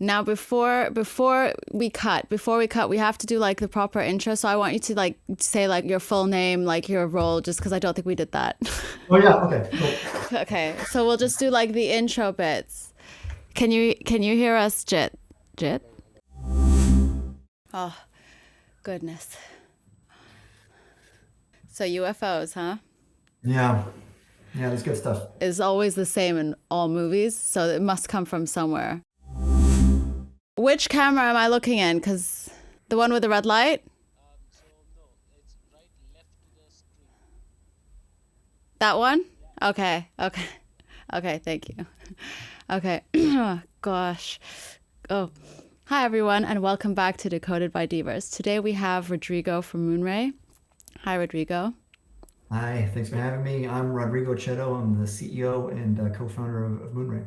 Now, before we cut, we have to do like the proper intro. So I want you to like say like your full name, like your role, just because I don't think we did that. Oh yeah, okay, cool. Okay, so we'll just do like the intro bits. Can you hear us, Jit? Jit? Oh, goodness. So UFOs, huh? Yeah, that's good stuff. Is always the same in all movies, so it must come from somewhere. Which camera am I looking in? Because the one with the red light? So no, it's right left to the screen. That one? Okay. Okay, thank you. Okay. Gosh. Oh. Hi everyone and welcome back to Decoded by Divers. Today we have Rodrigo from Moonray. Hi Rodrigo. Hi, thanks for having me. I'm Rodrigo Etcheto. I'm the CEO and co-founder of Moonray.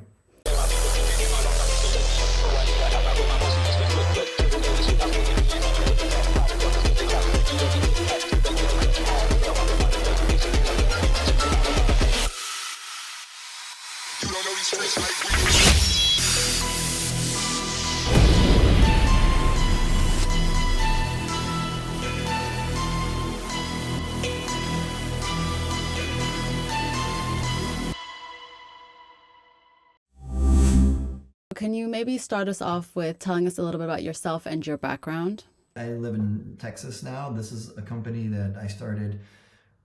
Can you maybe start us off with telling us a little bit about yourself and your background? I live in Texas now. This is a company that I started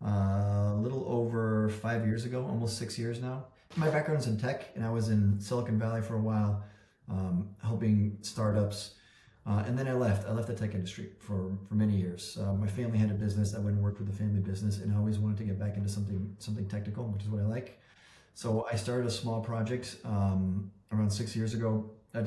a little over 5 years ago, almost 6 years now. My background's in tech, and I was in Silicon Valley for a while, helping startups. And then I left the tech industry for many years. My family had a business. I went and worked with the family business, and I always wanted to get back into something technical, which is what I like. So I started a small project around 6 years ago. I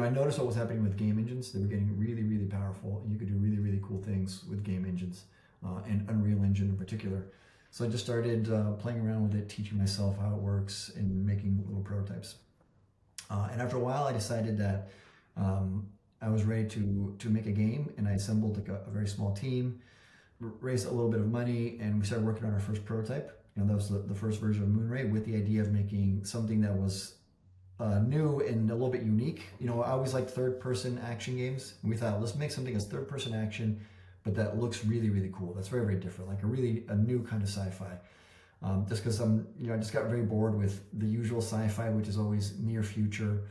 noticed what was happening with game engines. They were getting really, really powerful, and you could do really, really cool things with game engines, and Unreal Engine in particular. So I just started playing around with it, teaching myself how it works, and making little prototypes. And after a while, I decided that I was ready to make a game, and I assembled like a very small team, raised a little bit of money, and we started working on our first prototype. That was the first version of Moonray, with the idea of making something that was new and a little bit unique. I always liked third-person action games, and we thought, let's make something that's third-person action, but that looks really, really cool. That's very, very different, like a new kind of sci-fi. Just because I just got very bored with the usual sci-fi, which is always near future,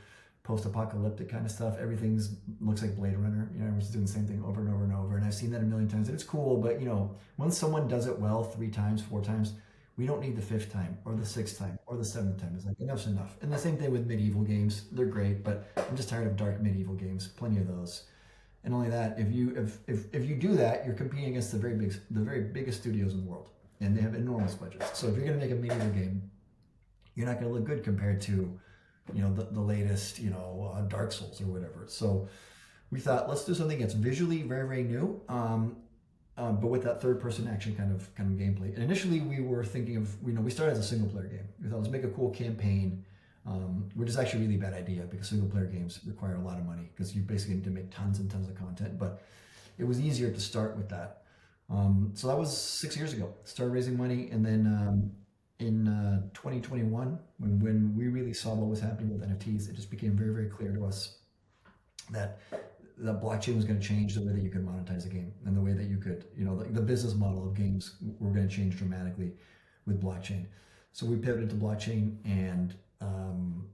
post-apocalyptic kind of stuff. Everything looks like Blade Runner. Everyone's doing the same thing over and over and over, and I've seen that a million times, and it's cool. But when someone does it well 3 times, 4 times, we don't need the 5th time or the 6th time or the 7th time. It's like enough's enough. And the same thing with medieval games. They're great, but I'm just tired of dark medieval games. Plenty of those. And only that, if you do that, you're competing against the very biggest studios in the world, and they have enormous budgets. So if you're going to make a medieval game, you're not going to look good compared to the latest Dark Souls or whatever. So we thought, let's do something that's visually very, very new. But with that third-person action kind of gameplay. And initially, we were thinking of, we started as a single-player game. We thought, let's make a cool campaign, which is actually a really bad idea because single-player games require a lot of money because you basically need to make tons and tons of content. But it was easier to start with that. So that was 6 years ago. Started raising money, and then in 2021, when we really saw what was happening with NFTs, it just became very, very clear to us that the blockchain was going to change the way that you could monetize a game, and the way that you could, the business model of games were going to change dramatically with blockchain. So we pivoted to blockchain, and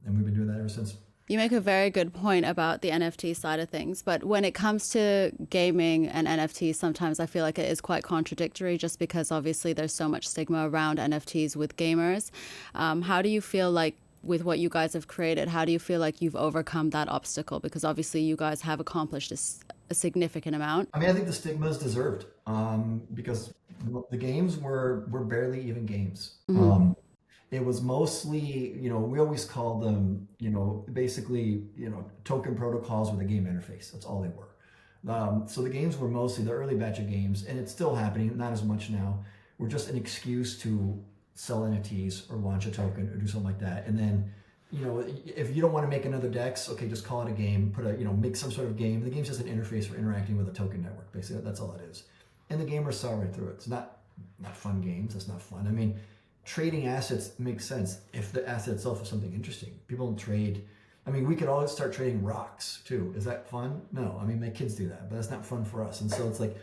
we've been doing that ever since. You make a very good point about the NFT side of things, but when it comes to gaming and NFTs, sometimes I feel like it is quite contradictory, just because obviously there's so much stigma around NFTs with gamers. How do you feel like, with what you guys have created, how do you feel like you've overcome that obstacle? Because obviously you guys have accomplished a significant amount. I think the stigma is deserved, because the games were barely even games. Mm-hmm. It was mostly, we always called them, basically, token protocols with a game interface. That's all they were. So the games were mostly the early batch of games, and it's still happening, not as much now. Were just an excuse to sell NFTs or launch a token or do something like that. And then, if you don't want to make another DEX, okay, just call it a game, make some sort of game. The game's just an interface for interacting with a token network, basically. That's all it is. And the gamers saw right through it. It's not fun games. That's not fun. Trading assets makes sense if the asset itself is something interesting. People don't trade, I mean, we could always start trading rocks too. Is that fun? No. I mean, my kids do that, but that's not fun for us. And so it's like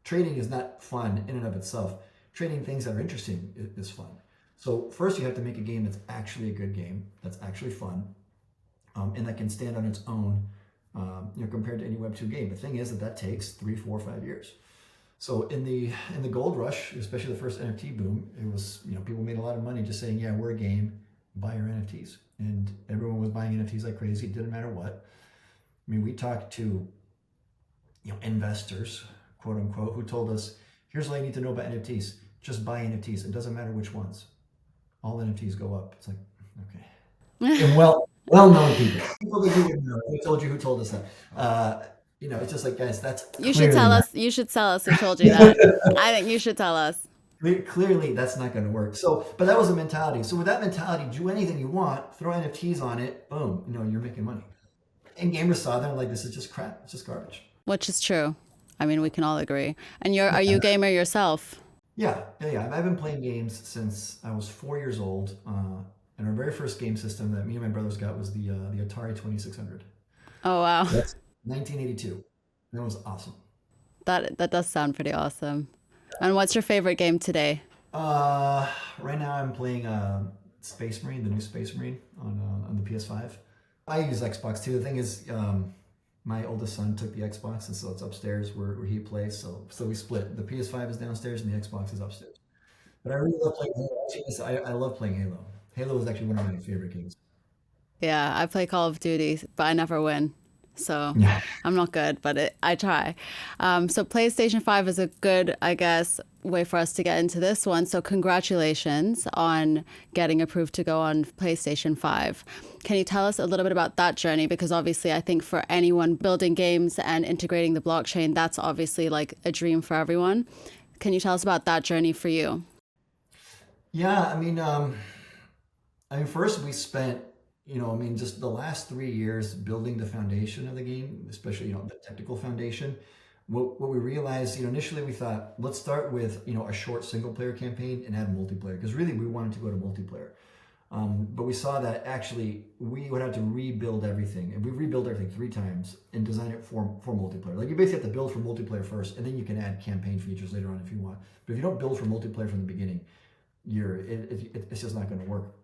trading is not fun in and of itself. Trading things that are interesting is fun. So first you have to make a game that's actually a good game, that's actually fun, and that can stand on its own, compared to any Web2 game. The thing is that takes 3, 4, 5 years. So in the gold rush, especially the first NFT boom, it was, people made a lot of money just saying, yeah, we're a game, buy our NFTs. And everyone was buying NFTs like crazy. It didn't matter what. I mean, we talked to, investors, quote unquote, who told us, here's all you need to know about NFTs. Just buy NFTs. It doesn't matter which ones. All NFTs go up. It's like, okay. And well-known people that you wouldn't know. Who told you? Who told us that? It's just like, guys, that's You should tell us. You should tell us who told you that. I think you should tell us. Clearly, that's not going to work. So, but that was a mentality. So with that mentality, do anything you want, throw NFTs on it, boom, you're making money. And gamers saw that and like, this is just crap. It's just garbage. Which is true. I mean, we can all agree. And are you a gamer yourself? Yeah. I've been playing games since I was 4 years old. And our very first game system that me and my brothers got was the Atari 2600. Oh, wow. That's 1982. That was awesome. That does sound pretty awesome. And what's your favorite game today? Right now I'm playing Space Marine, the new Space Marine on the PS5. I use Xbox too. The thing is, my oldest son took the Xbox, and so it's upstairs where he plays. So we split. The PS5 is downstairs and the Xbox is upstairs. But I really love playing Halo. I love playing Halo. Halo is actually one of my favorite games. Yeah, I play Call of Duty, but I never win. So Yeah. I'm not good, but I try. So PlayStation 5 is a good, I guess, way for us to get into this one. So congratulations on getting approved to go on PlayStation 5. Can you tell us a little bit about that journey? Because obviously I think for anyone building games and integrating the blockchain, that's obviously like a dream for everyone. Can you tell us about that journey for you? Yeah, I mean, first we spent, just the last 3 years building the foundation of the game, especially, the technical foundation. What we realized, initially we thought, let's start with, a short single player campaign and add multiplayer, because really we wanted to go to multiplayer. But we saw that actually we would have to rebuild everything, and we rebuilt everything 3 times and design it for multiplayer. Like you basically have to build for multiplayer first, and then you can add campaign features later on if you want. But if you don't build for multiplayer from the beginning, it's just not going to work.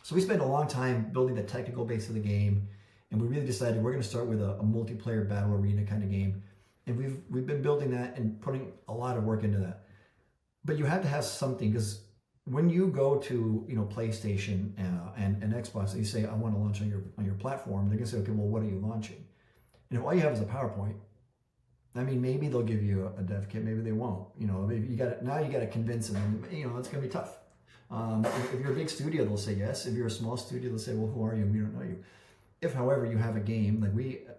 So we spent a long time building the technical base of the game, and we really decided we're going to start with a multiplayer battle arena kind of game. And we've been building that and putting a lot of work into that. But you have to have something, because when you go to PlayStation and Xbox and you say, I want to launch on your platform, they're going to say, okay, well, what are you launching? And if all you have is a PowerPoint, I mean, maybe they'll give you a dev kit, maybe they won't. Maybe you got to convince them. It's going to be tough. If you're a big studio, they'll say yes. If you're a small studio, they'll say, well, who are you? We don't know you. If, however, you have a game, like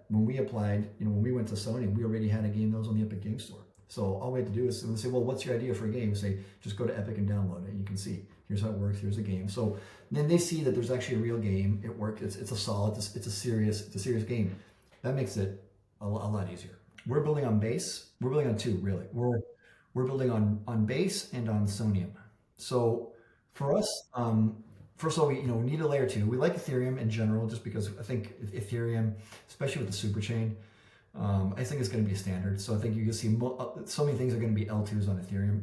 when we applied, when we went to Soneium, we already had a game that was on the Epic Game Store. So all we had to do is say, well, what's your idea for a game? We say, just go to Epic and download it. You can see, here's how it works. Here's a game. So then they see that there's actually a real game. It works. It's a solid, it's a serious game. That makes it a lot easier. We're building on base. We're building on 2, really. We're building on base and on Soneium. So for us, first of all, we need a layer 2. We like Ethereum in general, just because I think Ethereum, especially with the superchain, I think it's going to be a standard. So I think you can see so many things are going to be L2s on Ethereum,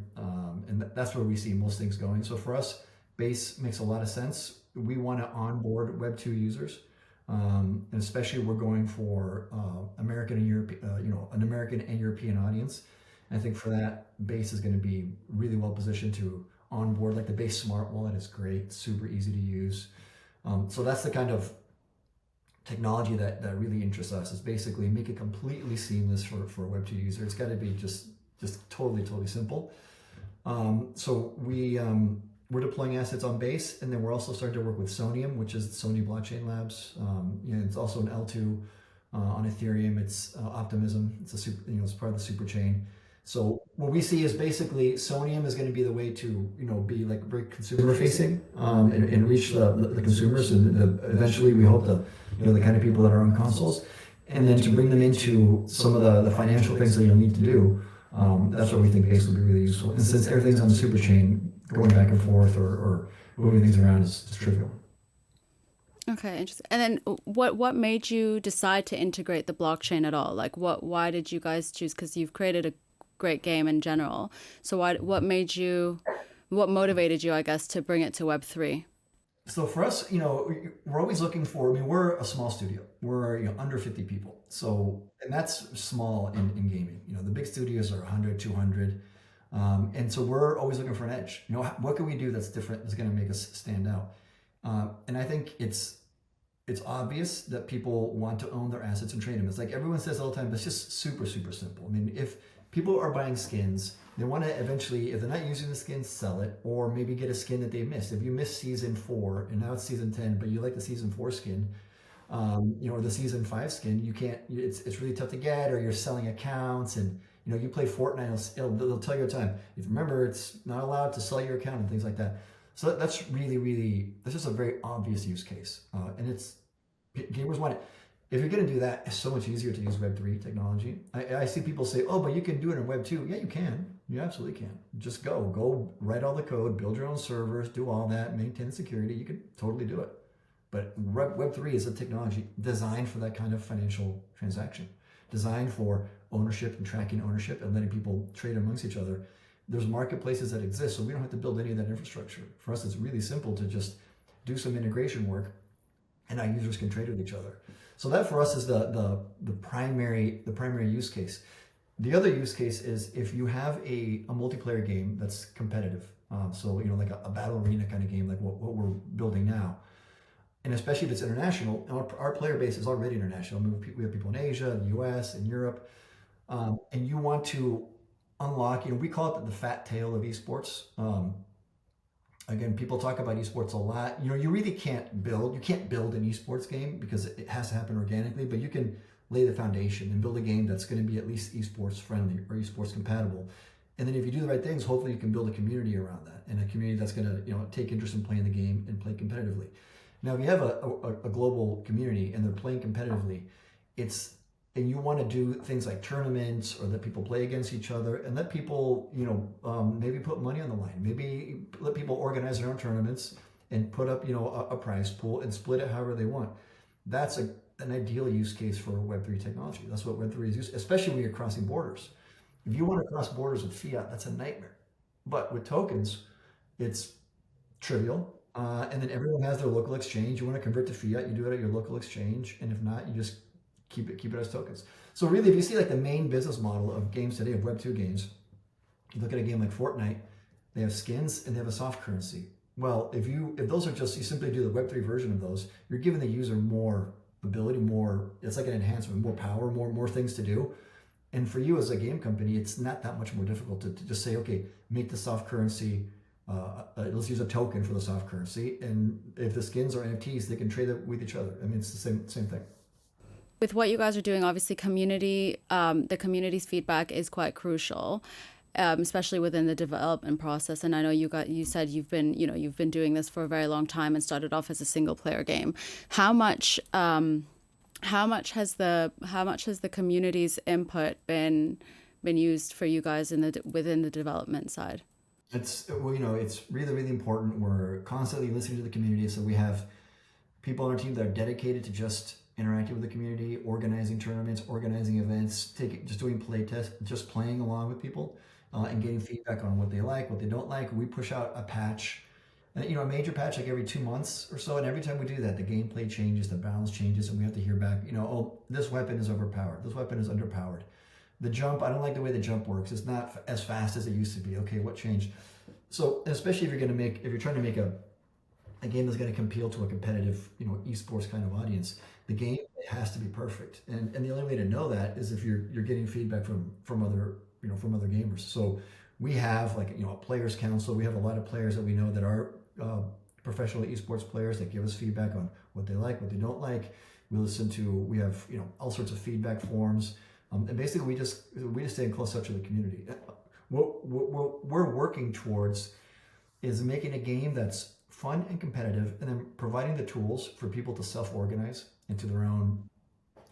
and that's where we see most things going. So for us, base makes a lot of sense. We want to onboard Web2 users, and especially we're going for American and an American and European audience. And I think for that, base is going to be really well positioned to onboard. Like the base smart wallet is great, super easy to use. So that's the kind of technology that really interests us, is basically make it completely seamless for a Web2 user. It's got to be just totally simple. So we're deploying assets on base, and then we're also starting to work with Soneium, which is Sony Blockchain Labs. It's also an L2 on Ethereum. It's Optimism. It's it's part of the super chain. So what we see is basically Soneium is going to be the way to be like very consumer facing and reach the consumers, and eventually we hope the kind of people that are on consoles, and then to bring them into some of the financial things that you'll need to do. That's where we think base will be really useful. And since everything's on the super chain, going back and forth or moving things around is trivial. Okay, interesting. And then what made you decide to integrate the blockchain at all? Like why did you guys choose? Because you've created a great game in general. So what motivated you, I guess, to bring it to Web3? So for us, we're always looking for, I mean, we're a small studio. We're, under 50 people. So, and that's small in gaming. The big studios are 100, 200. And so we're always looking for an edge. What can we do that's different, that's going to make us stand out? And I think it's obvious that people want to own their assets and trade them. It's like everyone says all the time, but it's just super, super simple. I mean, if people are buying skins, they want to eventually, if they're not using the skin, sell it, or maybe get a skin that they missed. If you missed season 4 and now it's season 10, but you like the season 4 skin, or the season 5 skin, you can't. It's really tough to get, or you're selling accounts, and you play Fortnite, they'll tell you all the time. If remember, it's not allowed to sell your account and things like that. So that's really, really, this is a very obvious use case, and it's gamers want it. If you're going to do that, it's so much easier to use Web3 technology. I see people say, "Oh, but you can do it in Web2." Yeah, you can. You absolutely can. Just go write all the code, build your own servers, do all that, maintain the security. You can totally do it. But Web3 is a technology designed for that kind of financial transaction, designed for ownership and tracking ownership and letting people trade amongst each other. There's marketplaces that exist, so we don't have to build any of that infrastructure. For us, it's really simple to just do some integration work, and our users can trade with each other. So that for us is the primary use case. The other use case is if you have a multiplayer game that's competitive, so like a battle arena kind of game, like what we're building now, and especially if it's international. Our player base is already international. I mean, we have people in Asia, the U.S., and Europe, and you want to unlock. We call it the fat tail of esports. Again, people talk about esports a lot. You really can't build. You can't build an esports game because it has to happen organically. But you can lay the foundation and build a game that's going to be at least esports friendly or esports compatible. And then if you do the right things, hopefully you can build a community around that, and a community that's going to take interest in playing the game and play competitively. Now, if you have a global community and they're playing competitively, and you want to do things like tournaments or let people play against each other and let people, maybe put money on the line, maybe let people organize their own tournaments and put up, a prize pool and split it however they want. That's an ideal use case for Web3 technology. That's what Web3 is used, especially when you're crossing borders. If you want to cross borders with fiat, that's a nightmare. But with tokens, it's trivial. And then everyone has their local exchange. You want to convert to fiat, you do it at your local exchange. And if not, you just keep it as tokens. So really, if you see like the main business model of games today, of Web2 games, you look at a game like Fortnite, they have skins and they have a soft currency. Well, if those are just, you simply do the Web3 version of those, you're giving the user more ability, it's like an enhancement, more power, more things to do. And for you as a game company, it's not that much more difficult to just say, okay, make the soft currency, let's use a token for the soft currency. And if the skins are NFTs, they can trade it with each other. I mean, it's the same thing. With what you guys are doing, obviously the community's feedback is quite crucial, especially within the development process. And I know you said you've been doing this for a very long time and started off as a single player game. How much has the community's input been used for you guys within the development side? It's really, really important. We're constantly listening to the community. So we have people on our team that are dedicated to just interacting with the community, organizing tournaments, organizing events, just doing play tests, just playing along with people, and getting feedback on what they like, what they don't like. We push out a patch, a major patch like every 2 months or so, and every time we do that, the gameplay changes, the balance changes, and we have to hear back, oh, this weapon is overpowered, this weapon is underpowered. The jump, I don't like the way the jump works. It's not as fast as it used to be. Okay, what changed? So, especially if you're trying to make a game that's going to appeal to a competitive, esports kind of audience, the game has to be perfect. And the only way to know that is if you're getting feedback from other gamers. So we have a players council. We have a lot of players that we know that are professional esports players that give us feedback on what they like, what they don't like. We have all sorts of feedback forms. And basically we just stay in close touch with the community. What we're working towards is making a game that's fun and competitive, and then providing the tools for people to self-organize into their own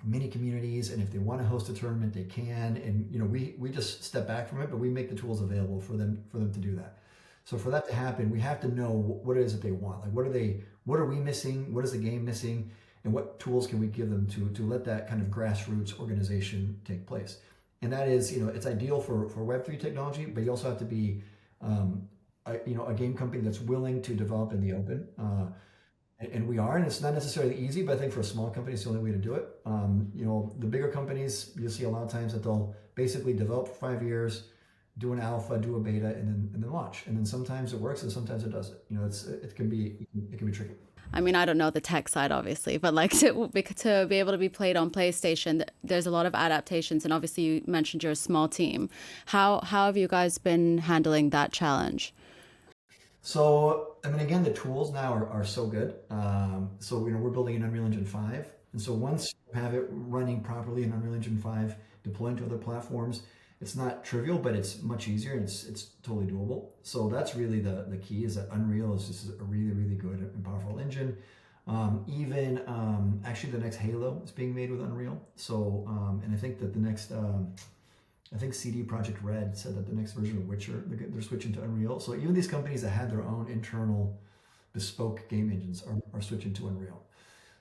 mini communities. And if they want to host a tournament, they can. And we just step back from it, but we make the tools available for them to do that. So for that to happen, we have to know what it is that they want. Like what are they what are we missing? What is the game missing? And what tools can we give them to let that kind of grassroots organization take place? And that is, it's ideal for Web3 technology, but you also have to be, a game company that's willing to develop in the open. And we are, and it's not necessarily easy, but I think for a small company, it's the only way to do it. The bigger companies, you'll see a lot of times that they'll basically develop for 5 years, do an alpha, do a beta, and then launch. And then sometimes it works, and sometimes it doesn't. It can be tricky. I mean, I don't know the tech side, obviously, but like to be able to be played on PlayStation, there's a lot of adaptations. And obviously, you mentioned you're a small team. How have you guys been handling that challenge? So, I mean, again, the tools now are so good. So, we're building an Unreal Engine 5. And so once you have it running properly in Unreal Engine 5, deploying to other platforms, it's not trivial, but it's much easier and it's totally doable. So that's really the key, is that Unreal is just a really, really good and powerful engine. Actually the next Halo is being made with Unreal. So, and I think that the next, I think CD Projekt Red said that the next version of Witcher, they're switching to Unreal. So even these companies that had their own internal bespoke game engines are switching to Unreal.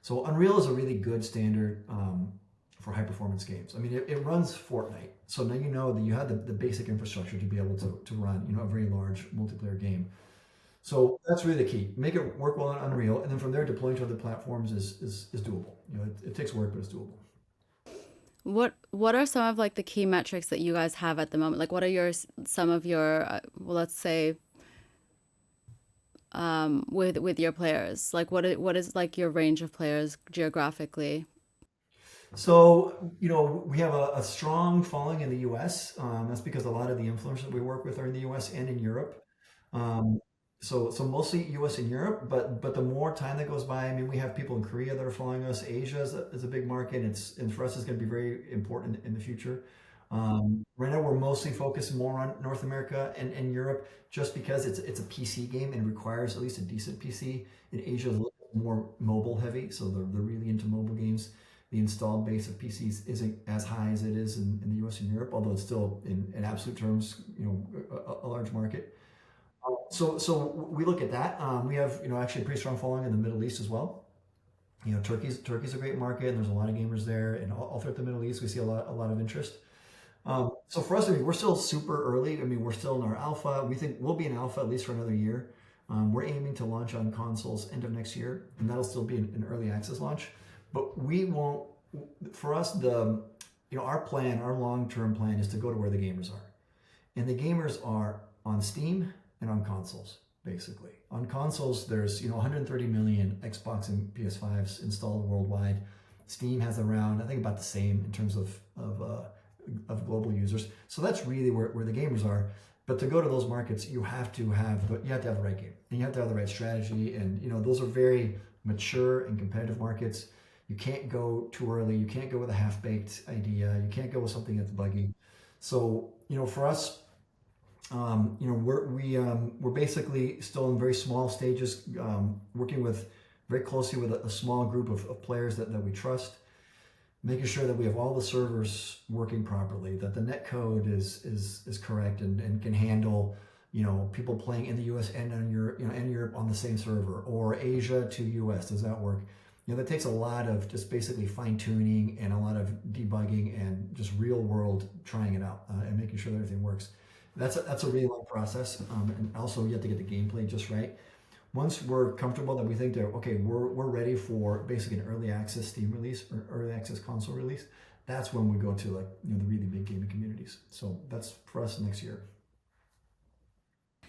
So Unreal is a really good standard for high performance games. I mean, it runs Fortnite. So now you know that you have the basic infrastructure to be able to run, a very large multiplayer game. So that's really the key. Make it work well on Unreal, and then from there, deploying to other platforms is doable. It takes work, but it's doable. What are some of like the key metrics that you guys have at the moment? Like, what are some of your well, let's say with your players? Like, what is like your range of players geographically? So, we have a strong following in the US. That's because a lot of the influencers we work with are in the US and in Europe. Um, so mostly US and Europe, but the more time that goes by, I mean, we have people in Korea that are following us. Asia is a big market. And for us, it's going to be very important in the future. Right now, we're mostly focused more on North America and Europe, just because it's a PC game and requires at least a decent PC. In Asia, is a little more mobile heavy, so they're really into mobile games. The installed base of PCs isn't as high as it is in the US and Europe, although it's still in absolute terms, a large market. So we look at that. We have, actually a pretty strong following in the Middle East as well. Turkey's a great market, and there's a lot of gamers there, and all throughout the Middle East, we see a lot of interest. So for us, I mean, we're still super early. I mean, we're still in our alpha. We think we'll be in alpha at least for another year. We're aiming to launch on consoles end of next year, and that'll still be an early access launch. But we won't. For us, our long-term plan is to go to where the gamers are, and the gamers are on Steam and on consoles. Basically, on consoles, there's 130 million Xbox and PS5s installed worldwide. Steam has around, I think, about the same in terms of global users. So that's really where the gamers are. But to go to those markets, you have to have the right game, and you have to have the right strategy. And those are very mature and competitive markets. You can't go too early. You can't go with a half-baked idea. You can't go with something that's buggy. So for us, we're basically still in very small stages, working very closely with a small group of players that we trust, making sure that we have all the servers working properly, that the net code is correct and can handle people playing in the US and in Europe on the same server, or Asia to US. Does that work? That takes a lot of just basically fine tuning and a lot of debugging and just real world trying it out and making sure that everything works. That's a really long process, and also you have to get the gameplay just right. Once we're comfortable that we think that we're ready for basically an early access Steam release or early access console release, that's when we go to the really big gaming communities. So that's for us next year.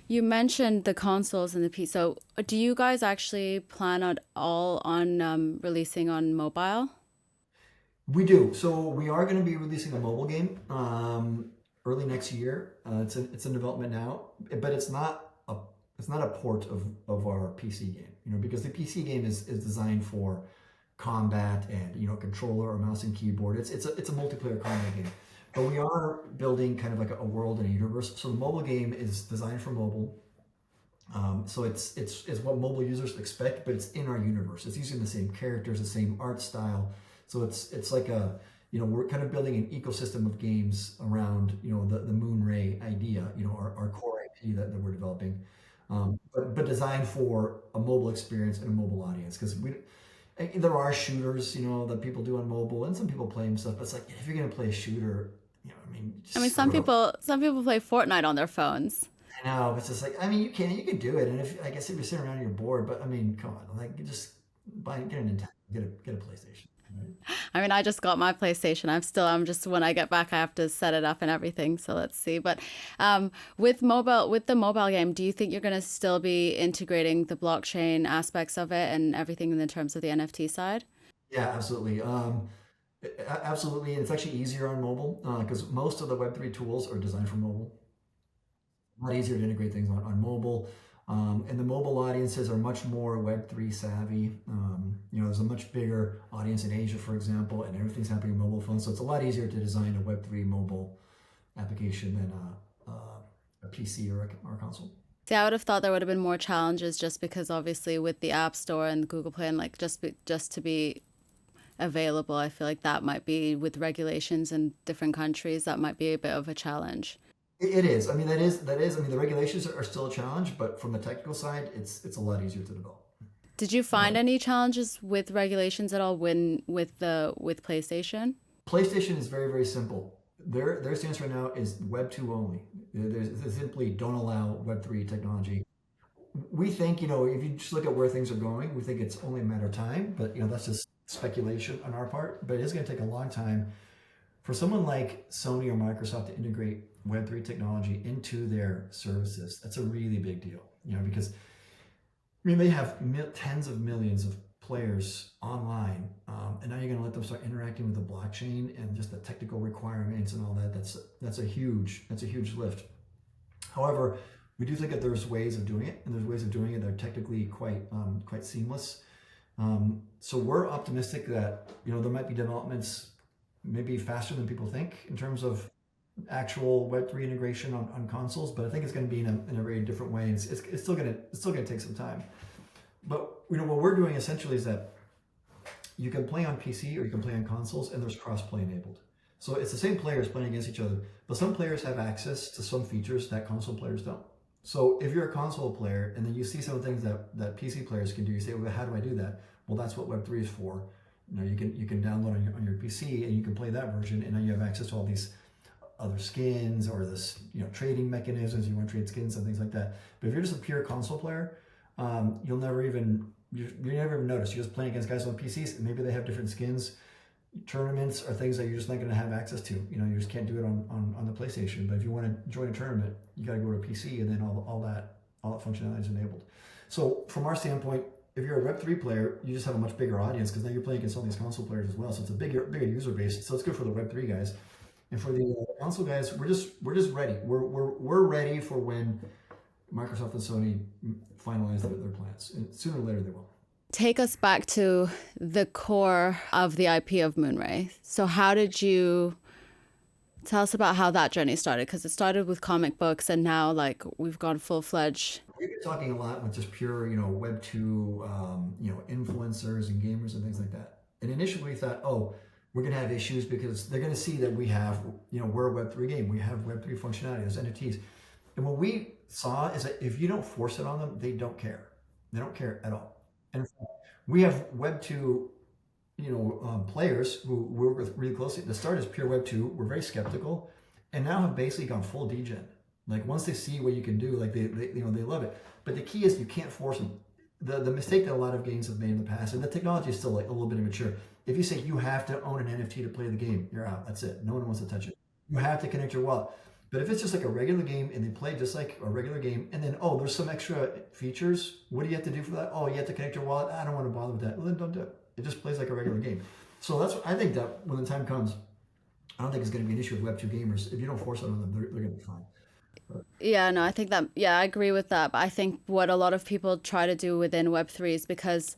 You mentioned the consoles and the PC. So do you guys actually plan on releasing on mobile? We do. So we are going to be releasing a mobile game early next year. It's in development now, but it's not a port of our PC game. Because the PC game is designed for combat and controller or mouse and keyboard. It's a multiplayer combat game. But we are building kind of like a world and a universe. So the mobile game is designed for mobile. So it's what mobile users expect, but it's in our universe. It's using the same characters, the same art style. So it's like we're kind of building an ecosystem of games around the Moonray idea, our core IP that we're developing. but designed for a mobile experience and a mobile audience. Because there are shooters, that people do on mobile, and some people play them stuff. But it's like, if you're gonna play a shooter, I mean, I mean, just some people play Fortnite on their phones. I know, it's just like, I mean, you can do it, and I guess if you're sitting around and you're bored, but I mean, come on, like, you just get a Nintendo, get a PlayStation. Right? I mean, I just got my PlayStation. I'm just, when I get back, I have to set it up and everything. So let's see. But with the mobile game, do you think you're going to still be integrating the blockchain aspects of it and everything in terms of the NFT side? Yeah, absolutely. Absolutely, and it's actually easier on mobile because most of the Web3 tools are designed for mobile. A lot easier to integrate things on mobile. And the mobile audiences are much more Web3 savvy. There's a much bigger audience in Asia, for example, and everything's happening on mobile phones. So it's a lot easier to design a Web3 mobile application than a PC or a console. See, I would have thought there would have been more challenges just because obviously with the App Store and Google Play and like just to be available, I feel like that might be, with regulations in different countries, that might be a bit of a challenge. It is. I mean, that is. I mean, the regulations are still a challenge, but from the technical side, it's a lot easier to develop. Did you find any challenges with regulations at all with PlayStation? PlayStation is very, very simple. Their stance right now is Web 2 only. They simply don't allow Web 3 technology. We think, if you just look at where things are going, we think it's only a matter of time, but that's just speculation on our part. But it is going to take a long time for someone like Sony or Microsoft to integrate Web3 technology into their services. That's a really big deal, because they have tens of millions of players online, and now you're going to let them start interacting with the blockchain and just the technical requirements and all that. That's a huge lift. However, we do think that there's ways of doing it, and there's ways of doing it that are technically quite seamless. So we're optimistic that there might be developments maybe faster than people think in terms of actual Web3 integration on consoles, but I think it's going to be in a very different way. It's still going to take some time. But what we're doing essentially is that you can play on PC or you can play on consoles, and there's cross-play enabled. So it's the same players playing against each other, but some players have access to some features that console players don't. So if you're a console player and then you see some of the things that PC players can do, you say, well, how do I do that? Well, that's what Web3 is for. You can download on your PC and you can play that version, and now you have access to all these other skins or this trading mechanisms. You want to trade skins and things like that. But if you're just a pure console player, you'll never even notice. You're just playing against guys on PCs, and maybe they have different skins. Tournaments are things that you're just not going to have access to. You just can't do it on the PlayStation. But if you want to join a tournament, you got to go to a PC, and then all that functionality is enabled. So from our standpoint, if you're a Web3 player, you just have a much bigger audience because now you're playing against all these console players as well. So it's a bigger user base. So it's good for the Web3 guys, and for the console guys, we're just ready. We're ready for when Microsoft and Sony finalize their plans, and sooner or later they will. Take us back to the core of the IP of Moonray. So how did you tell us about how that journey started? Because it started with comic books, and now like we've gone full-fledged. We've been talking a lot with just pure, Web 2, influencers and gamers and things like that. And initially we thought, oh, we're going to have issues because they're going to see that we have, we're a Web 3 game. We have Web 3 functionality, there's NFTs. And what we saw is that if you don't force it on them, they don't care. They don't care at all. And we have Web 2, players who work with really closely. The start is pure Web 2. We're very skeptical, and now have basically gone full degen. Like once they see what you can do, like they love it. But the key is you can't force them. The mistake that a lot of games have made in the past, and the technology is still like a little bit immature. If you say you have to own an NFT to play the game, you're out. That's it. No one wants to touch it. You have to connect your wallet. But if it's just like a regular game and they play just like a regular game, and then, oh, there's some extra features, what do you have to do for that? Oh, you have to connect your wallet. I don't want to bother with that. Well, then don't do it. It just plays like a regular game. So I think that when the time comes, I don't think it's going to be an issue with Web 2 gamers. If you don't force it on them, they're going to be fine. Yeah, no, I think that, I agree with that. But I think what a lot of people try to do within Web3 is because,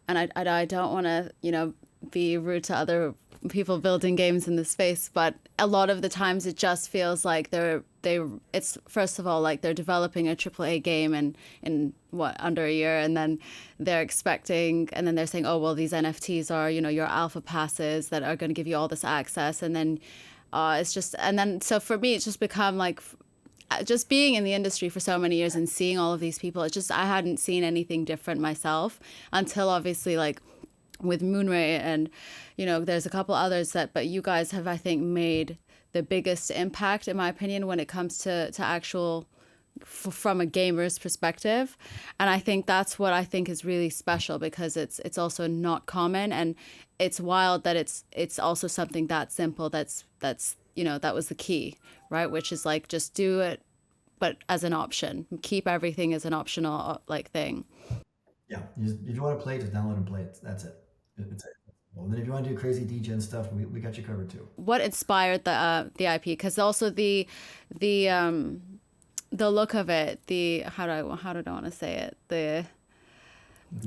and I don't want to, be rude to other people building games in this space, but a lot of the times it just feels like it's first of all like they're developing a AAA game in under a year, and then they're expecting, and then they're saying, oh well, these NFTs are your alpha passes that are going to give you all this access, and then it's just, and then so for me it's just become like just being in the industry for so many years and seeing all of these people, it's just I hadn't seen anything different myself until obviously like with Moonray and there's a couple others but you guys have I think made the biggest impact in my opinion when it comes to actual from a gamer's perspective. And I think that's what I think is really special because it's also not common, and it's wild that it's also something that simple that's that was the key, right? Which is like just do it but as an option, keep everything as an optional like thing. Yeah, if you want to play it, just download and play it. That's it. It's it. Well, then if you want to do crazy degen stuff, we got you covered too. What inspired the IP? Because also the look of it, the how did I want to say it?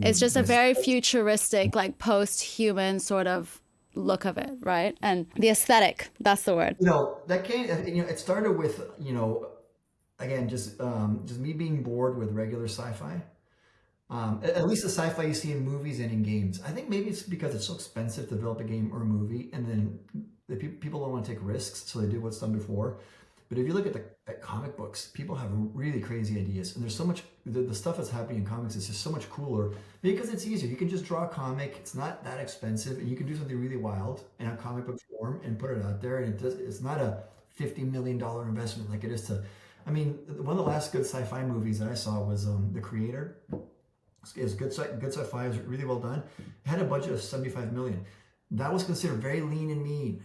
It's just a very futuristic, like post-human sort of look of it, right? And the aesthetic, that's the word. That came. It started with again just me being bored with regular sci-fi. At least the sci-fi you see in movies and in games. I think maybe it's because it's so expensive to develop a game or a movie, and then people don't want to take risks, so they do what's done before. But if you look at comic books, people have really crazy ideas, and there's so much. The stuff that's happening in comics is just so much cooler because it's easier. You can just draw a comic; it's not that expensive, and you can do something really wild in a comic book form and put it out there. And it's not a $50 million investment like it is to. I mean, one of the last good sci-fi movies that I saw was The Creator. It's good sci-fi. It was really well done. It had a budget of $75 million. That was considered very lean and mean.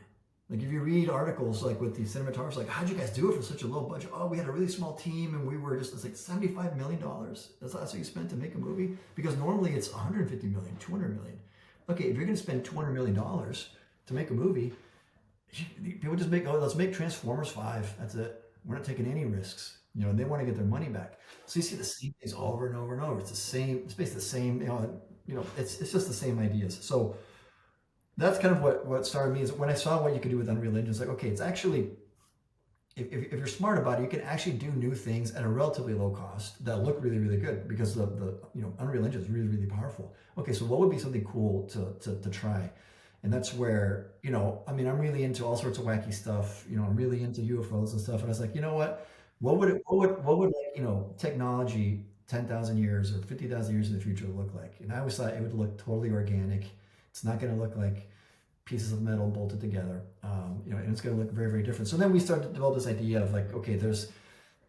Like if you read articles like with the cinematographers, like how'd you guys do it for such a low budget? Oh, we had a really small team and we were it's like $75 million. That's what you spent to make a movie? Because normally it's 150 million, 200 million. Okay, if you're going to spend $200 million to make a movie, people just let's make Transformers 5. That's it. We're not taking any risks. They want to get their money back. So you see the same things over and over and over. It's basically the same, it's just the same ideas. So that's kind of what started me is when I saw what you could do with Unreal Engine. It's like, okay, it's actually, if you're smart about it, you can actually do new things at a relatively low cost that look really, really good because the Unreal Engine is really, really powerful. Okay, so what would be something cool to try? And that's where, I'm really into all sorts of wacky stuff. I'm really into UFOs and stuff. And I was like, you know what? What would technology 10,000 years or 50,000 years in the future look like? And I always thought it would look totally organic. It's not going to look like pieces of metal bolted together, and it's going to look very, very different. So then we started to develop this idea of like, okay, there's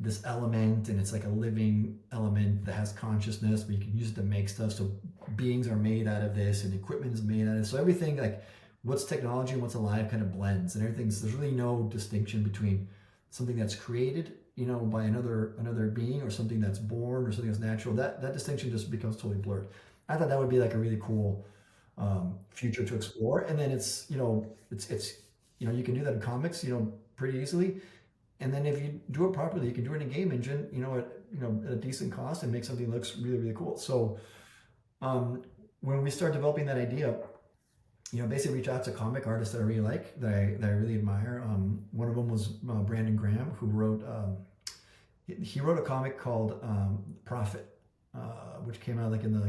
this element and it's like a living element that has consciousness, but you can use it to make stuff. So beings are made out of this and equipment is made out of it. So everything like what's technology and what's alive kind of blends, and there's really no distinction between something that's created by another being or something that's born or something that's natural. That distinction just becomes totally blurred. I thought that would be like a really cool future to explore. And then it's you can do that in comics pretty easily. And then if you do it properly, you can do it in a game engine at a decent cost and make something that looks really, really cool. So when we start developing that idea, basically reach out to comic artists that I really like, that I really admire. One of them was Brandon Graham, who wrote a comic called Prophet, which came out like in the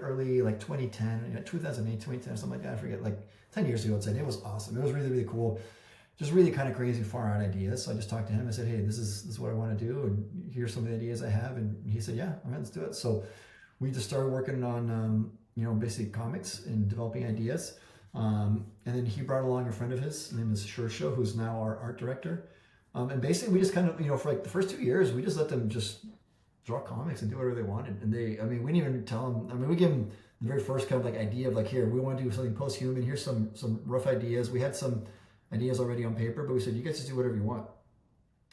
early 2010, 2008, 2010, something like that. I forget, like 10 years ago. It was awesome. It was really, really cool. Just really kind of crazy, far out ideas. So I just talked to him. I said, hey, this is what I want to do, and here's some of the ideas I have. And he said, yeah, all right, let's do it. So we just started working on basically comics and developing ideas. And then he brought along a friend of his name is Shersho, who's now our art director. And basically we just kind of, for like the first 2 years, we just let them just draw comics and do whatever they wanted. And we didn't even tell them, we gave them the very first kind of like idea of like, here, we want to do something post-human. Here's some rough ideas. We had some ideas already on paper, but we said, you guys just do whatever you want.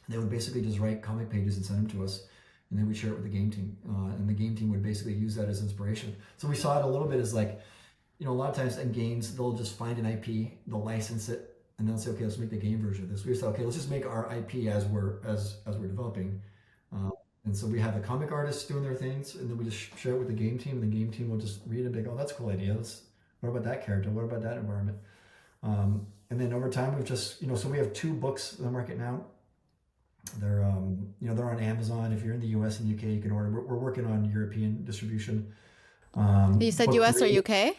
And they would basically just write comic pages and send them to us. And then we'd share it with the game team. And the game team would basically use that as inspiration. So we saw it a little bit as like, a lot of times in games, they'll just find an IP, they'll license it, and they'll say, okay, let's make the game version of this. We said, okay, let's just make our IP as we're developing. And so we have the comic artists doing their things, and then we just share it with the game team, and the game team will just read it and be like, oh, that's a cool idea. What about that character? What about that environment? And then over time, we've just, so we have 2 books in the market now. They're, they're on Amazon. If you're in the US and UK, you can order. We're working on European distribution. You said US or UK?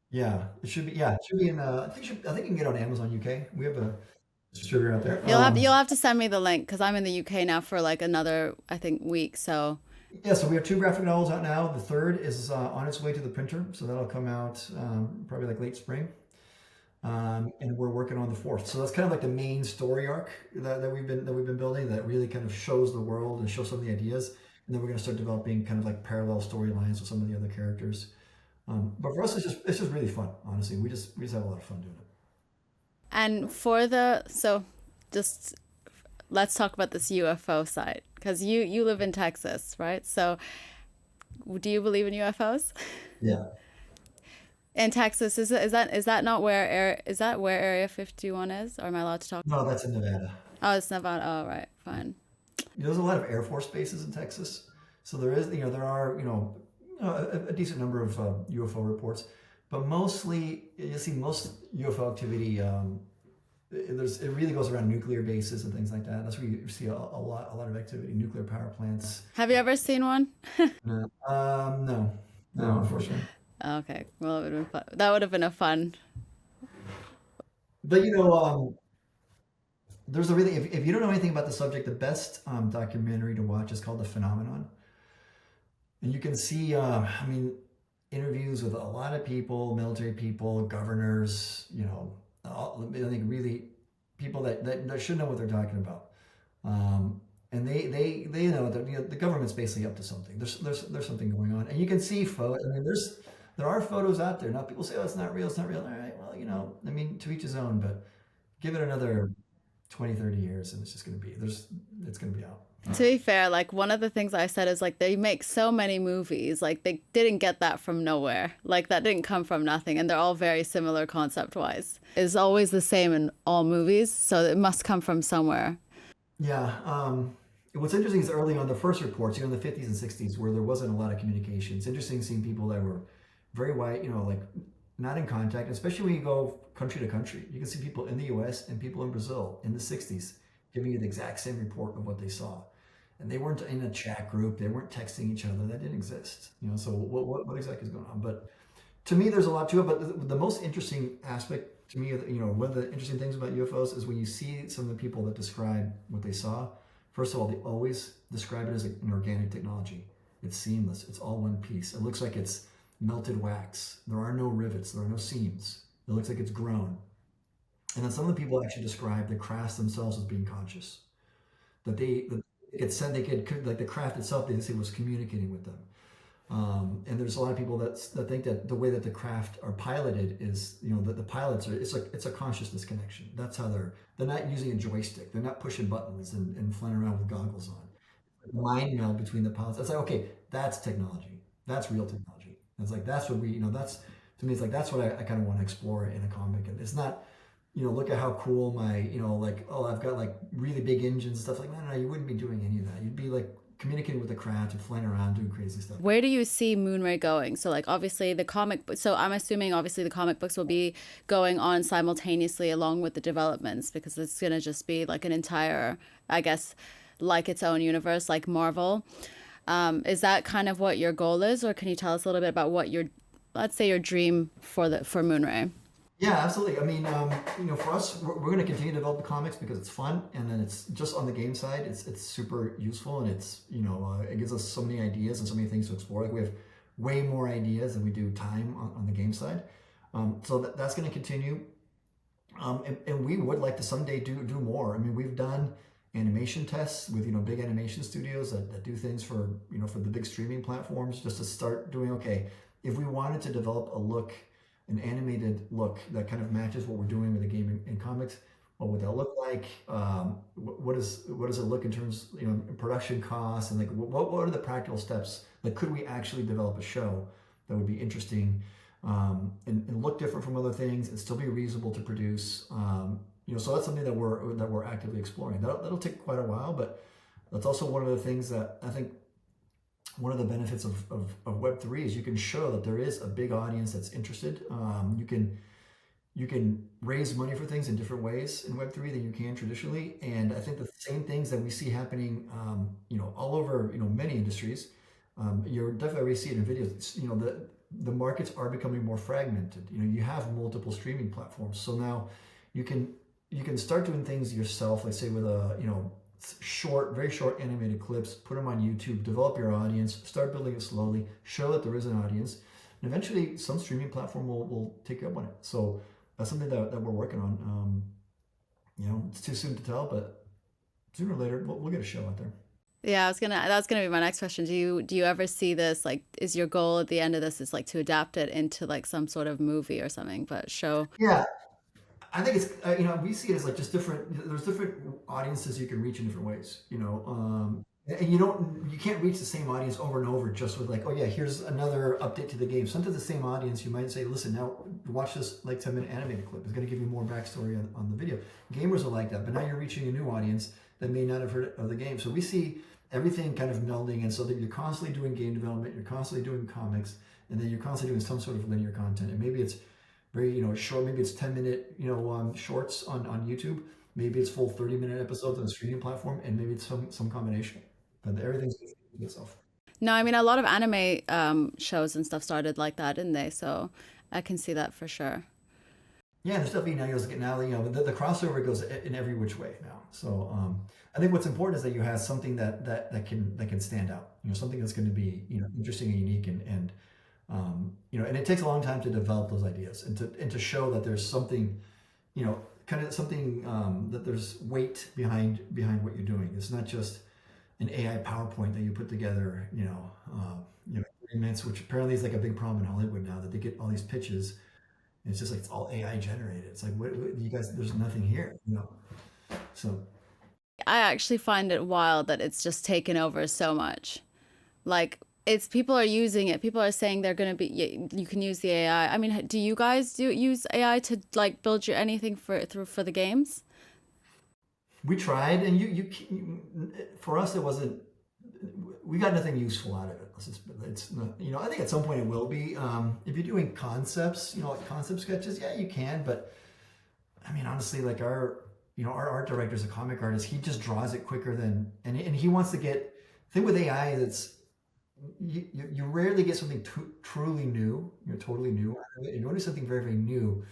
Yeah, it should be. Yeah, it should be in. I think you can get it on Amazon UK. We have a distributor out there. You'll have to send me the link because I'm in the UK now for like another, I think, week. So Yeah, so we have 2 graphic novels out now. The third is on its way to the printer, so that'll come out probably like late spring. And we're working on the fourth. So that's kind of like the main story arc that we've been building that really kind of shows the world and shows some of the ideas. And then we're going to start developing kind of like parallel storylines with some of the other characters. But for us, it's just really fun. Honestly, we just have a lot of fun doing it. and so just let's talk about this UFO side because you live in Texas, right? So do you believe in UFOs? Yeah. In Texas, is that not where Area 51 is? Or am I allowed to talk? No, that's in Nevada. Oh, it's Nevada. Oh, right, fine. There's a lot of Air Force bases in Texas, so there are a decent number of UFO reports, but mostly you see most UFO activity. It really goes around nuclear bases and things like that. That's where you see a lot of activity. Nuclear power plants. Have you ever seen one? No, no, unfortunately. Okay, well, it would have been fun. That would have been a fun. But there's a really if you don't know anything about the subject, the best documentary to watch is called The Phenomenon, and you can see interviews with a lot of people, military people, governors, I think really people that should know what they're talking about. And they know that the government's basically up to something. There's something going on, and you can see photos. I mean, there are photos out there now. People say, "Oh, it's not real. It's not real." All right, well, to each his own. But give it another 20, 30 years, and it's just going to be it's going to be out. To be fair, like one of the things I said is like they make so many movies, like they didn't get that from nowhere. Like that didn't come from nothing, and they're all very similar concept-wise. It's always the same in all movies, so it must come from somewhere. Yeah. What's interesting is early on the first reports, in the 50s and 60s, where there wasn't a lot of communication. It's interesting seeing people that were very white, like not in contact, especially when you go country to country. You can see people in the US and people in Brazil in the 60s giving you the exact same report of what they saw. And they weren't in a chat group, they weren't texting each other, that didn't exist. So what exactly is going on? But to me, there's a lot to it. But the most interesting aspect to me, one of the interesting things about UFOs is when you see some of the people that describe what they saw. First of all, they always describe it as an organic technology. It's seamless. It's all one piece. It looks like it's melted wax. There are no rivets. There are no seams. It looks like it's grown. And then some of the people actually describe the crafts themselves as being conscious. That like the craft itself, they say was communicating with them. And there's a lot of people that think that the way that the craft are piloted is, that the pilots it's a consciousness connection. That's how they're not using a joystick. They're not pushing buttons and flying around with goggles on. Mind meld between the pilots. It's like, okay, that's technology. That's real technology. It's like, that's what that's, to me, it's like, that's what I kind of want to explore in a comic. And it's not, look at how cool my, I've got like really big engines and stuff like that. No, you wouldn't be doing any of that. You'd be like communicating with the craft and flying around doing crazy stuff. Where do you see Moonray going? So like obviously so I'm assuming obviously the comic books will be going on simultaneously along with the developments because it's going to just be like an entire, I guess, like its own universe, like Marvel. Is that kind of what your goal is, or can you tell us a little bit about what let's say your dream for Moonray? Yeah, absolutely. I mean, for us, we're going to continue to develop the comics because it's fun, and then it's just on the game side, it's super useful, and it's it gives us so many ideas and so many things to explore. Like we have way more ideas than we do time on the game side, so that's going to continue, and we would like to someday do more. I mean, we've done animation tests with big animation studios that do things for for the big streaming platforms, just to start doing, okay, if we wanted to develop an animated look that kind of matches what we're doing with the game and comics, what would that look like? What does it look in terms production costs, and like what are the practical steps? Like, could we actually develop a show that would be interesting and look different from other things and still be reasonable to produce? So that's something that we're actively exploring. That'll take quite a while, but that's also one of the things that I think. One of the benefits of Web3 is you can show that there is a big audience that's interested. You can raise money for things in different ways in Web3 than you can traditionally. And I think the same things that we see happening, all over, many industries, you're definitely already see it in videos. The markets are becoming more fragmented. You have multiple streaming platforms. So now you can you can start doing things yourself, like say with a, very short animated clips, put them on YouTube, develop your audience, start building it slowly, show that there is an audience, and eventually some streaming platform will take you up on it. So that's something that we're working on. It's too soon to tell, but sooner or later we'll get a show out there. Yeah, that's gonna be my next question. Do you ever see this, like, is your goal at the end of this is like to adapt it into like some sort of movie or something, but show? Yeah, I think it's we see it as like just different. There's different audiences you can reach in different ways. And you can't reach the same audience over and over just with like, oh yeah, here's another update to the game. Sometimes the same audience, you might say, listen, now watch this like 10-minute animated clip. It's going to give you more backstory on the video. Gamers are like that, but now you're reaching a new audience that may not have heard of the game. So we see everything kind of melding, and so that you're constantly doing game development, you're constantly doing comics, and then you're constantly doing some sort of linear content. And maybe it's very short, maybe it's 10-minute shorts on YouTube, maybe it's full 30-minute episodes on a streaming platform, and maybe it's some combination, but everything's itself. No, I mean, a lot of anime shows and stuff started like that, didn't they? So I can see that for sure. Yeah, there's definitely now the crossover goes in every which way now. So I think what's important is that you have something that can stand out. Something that's going to be interesting and unique, and and it takes a long time to develop those ideas and to show that there's something, kind of something that there's weight behind what you're doing. It's not just an AI PowerPoint that you put together, 3 minutes, which apparently is like a big problem in Hollywood now, that they get all these pitches. And it's just like it's all AI generated. It's like what you guys? There's nothing here, So I actually find it wild that it's just taken over so much. Like, it's people are using it. People are saying they're gonna be. You can use the AI. I mean, do you guys use AI to like build your anything for the games? we tried, and for us, it wasn't. We got nothing useful out of it. It's not, I think at some point it will be. If you're doing concepts, like concept sketches, yeah, you can. But I mean, honestly, like our art director is a comic artist. He just draws it quicker and he wants to get. The thing with AI that's you rarely get something truly new. You're totally new out of it. You want to do something very, very new.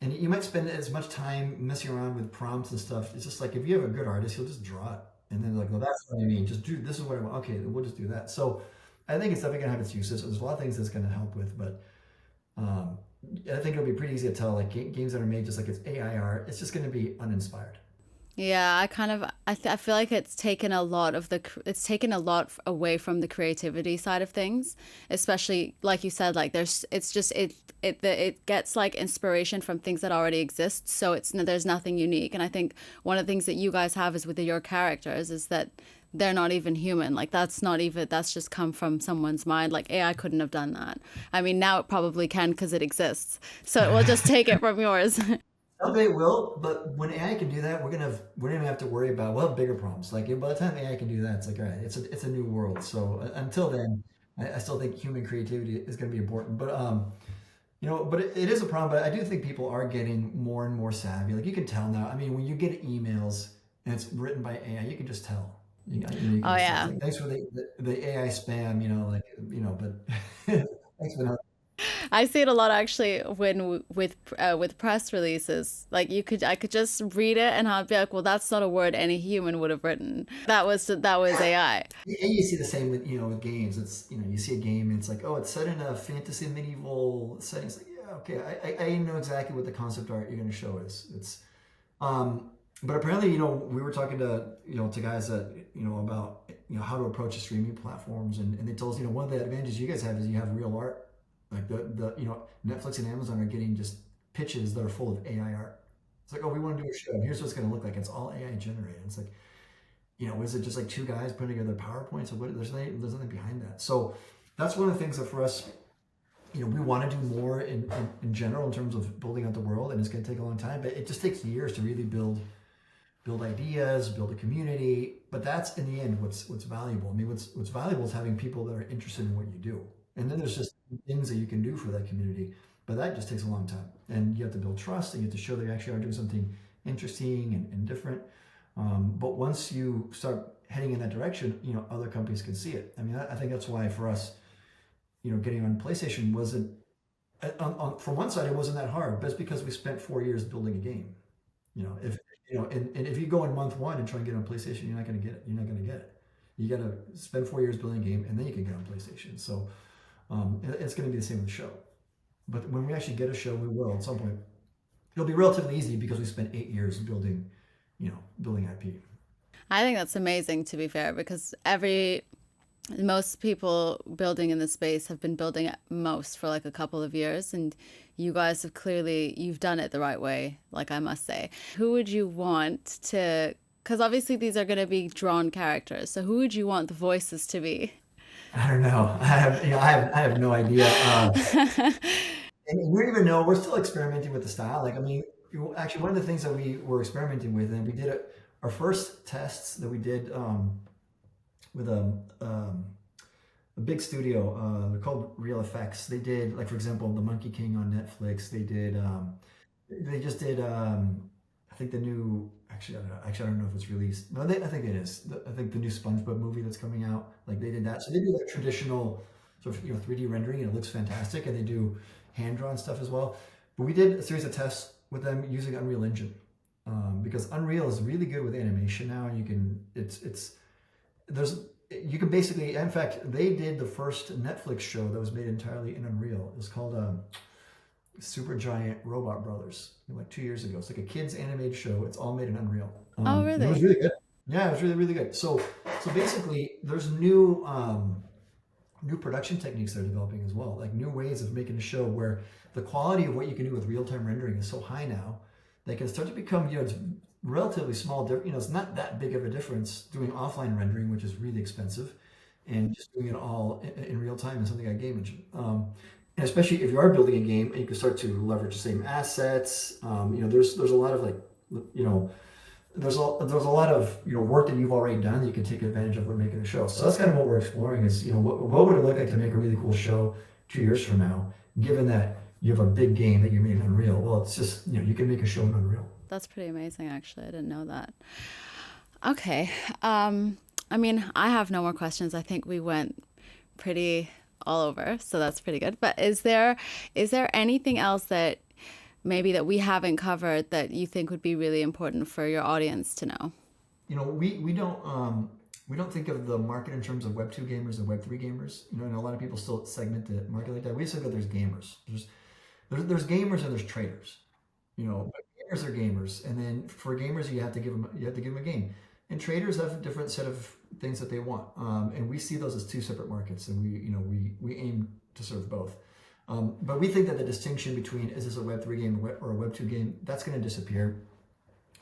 And you might spend as much time messing around with prompts and stuff. It's just like if you have a good artist, he'll just draw it. And then like, well, that's what I mean. Just do this is what I want. Okay, we'll just do that. So I think it's definitely gonna have its uses. There's a lot of things that's gonna help with, but I think it'll be pretty easy to tell. Like games that are made just like it's AI art, it's just gonna be uninspired. Yeah, I feel like it's taken a lot away from the creativity side of things, especially like you said, like it gets like inspiration from things that already exist, so there's nothing unique. And I think one of the things that you guys have is with your characters is that they're not even human. Like that's just come from someone's mind. Like AI couldn't have done that. I mean, now it probably can because it exists, so it will just take it from yours. Someday it will, but when AI can do that, we're gonna have to worry about bigger problems. Like by the time AI can do that, it's like all right, it's a new world. So until then, I still think human creativity is gonna be important. But but it is a problem. But I do think people are getting more and more savvy. Like you can tell now. I mean, when you get emails and it's written by AI, you can just tell. You can Oh just yeah. like, thanks for the AI spam. But thanks for that. I see it a lot actually with press releases. Like I could just read it and I'd be like, well, that's not a word any human would have written. That was AI. And you see the same with with games. It's you see a game and it's like, oh, it's set in a fantasy medieval setting. It's like, yeah, okay, I know exactly what the concept art you're going to show is. But apparently we were talking to guys that about how to approach the streaming platforms, and they told us one of the advantages you guys have is you have real art. Like the Netflix and Amazon are getting just pitches that are full of AI art. It's like, oh, we want to do a show, and here's what it's going to look like. It's all AI generated. It's like, is it just like two guys putting together PowerPoints? Or what? There's nothing behind that. So that's one of the things that for us, we want to do more in general in terms of building out the world, and it's going to take a long time, but it just takes years to really build ideas, build a community. But that's in the end what's valuable. I mean, what's valuable is having people that are interested in what you do. And then there's just things that you can do for that community, but that just takes a long time. And you have to build trust, and you have to show that you actually are doing something interesting and different. But once you start heading in that direction, other companies can see it. I mean, I think that's why for us, getting on PlayStation wasn't, from one side, it wasn't that hard, but it's because we spent 4 years building a game. If and if you go in month one and try and get on PlayStation, you're not going to get it. You're not going to get it. You got to spend 4 years building a game, and then you can get on PlayStation. So it's going to be the same with the show. But when we actually get a show, we will at some point. It'll be relatively easy because we spent 8 years building, building IP. I think that's amazing, to be fair, because most people building in the space have been building at most for like a couple of years, and you guys have you've done it the right way, like I must say. Who would you want to, because obviously these are going to be drawn characters, so who would you want the voices to be? I don't know. I have no idea. And we don't even know. We're still experimenting with the style. Like, I mean, actually, one of the things that we were experimenting with, and we did our first tests that we did with a big studio. They're called Real Effects. They did, like, for example, The Monkey King on Netflix. They did. They just did. I think the new. Actually, I don't know if it's released. No, I think it is. I think the new SpongeBob movie that's coming out. Like, they did that. So they do that traditional sort of 3D rendering, and it looks fantastic. And they do hand drawn stuff as well. But we did a series of tests with them using Unreal Engine because Unreal is really good with animation now, and you can basically. In fact, they did the first Netflix show that was made entirely in Unreal. It was called Super Giant Robot Brothers, like 2 years ago. It's like a kids animated show. It's all made in Unreal. Oh, really? It was really good. Yeah, it was really, really good. So basically, there's new production techniques they're developing as well, like new ways of making a show where the quality of what you can do with real-time rendering is so high now that can start to become, it's relatively small. It's not that big of a difference doing offline rendering, which is really expensive, and just doing it all in real time in something like Game Engine. And especially if you are building a game and you can start to leverage the same assets, there's a lot of there's a lot of work that you've already done that you can take advantage of when making a show. So that's kind of what we're exploring is what would it look like to make a really cool show 2 years from now, given that you have a big game that you made in Unreal. Well, it's just you can make a show in Unreal. That's pretty amazing, actually. I didn't know that. Okay. I mean, I have no more questions. I think we went pretty all over, so that's pretty good. But is there anything else that maybe that we haven't covered that you think would be really important for your audience to know? We don't think of the market in terms of Web 2 gamers and Web 3 gamers. And a lot of people still segment the market like that. We say that there's gamers. There's gamers and there's traders. But gamers are gamers, and then for gamers you have to give them a game. And traders have a different set of things that they want. And we see those as two separate markets, and we aim to serve both. But we think that the distinction between is this a Web 3 game or a Web 2 game, that's going to disappear.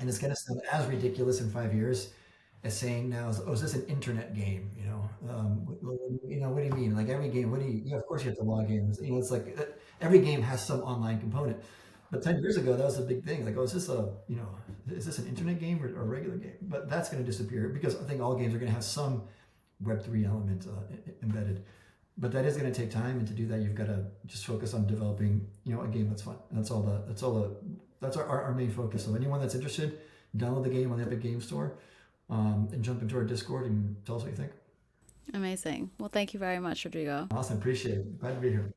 And it's going to sound as ridiculous in 5 years as saying now, is this an internet game? What do you mean? Like every game, of course you have to log in. It's like every game has some online component. But 10 years ago, that was a big thing. Like, is this an internet game or a regular game? But that's going to disappear because I think all games are going to have some Web3 element embedded. But that is going to take time, and to do that, you've got to just focus on developing, a game that's fun. And that's our main focus. So anyone that's interested, download the game on the Epic Game Store, and jump into our Discord and tell us what you think. Amazing. Well, thank you very much, Rodrigo. Awesome. Appreciate it. Glad to be here.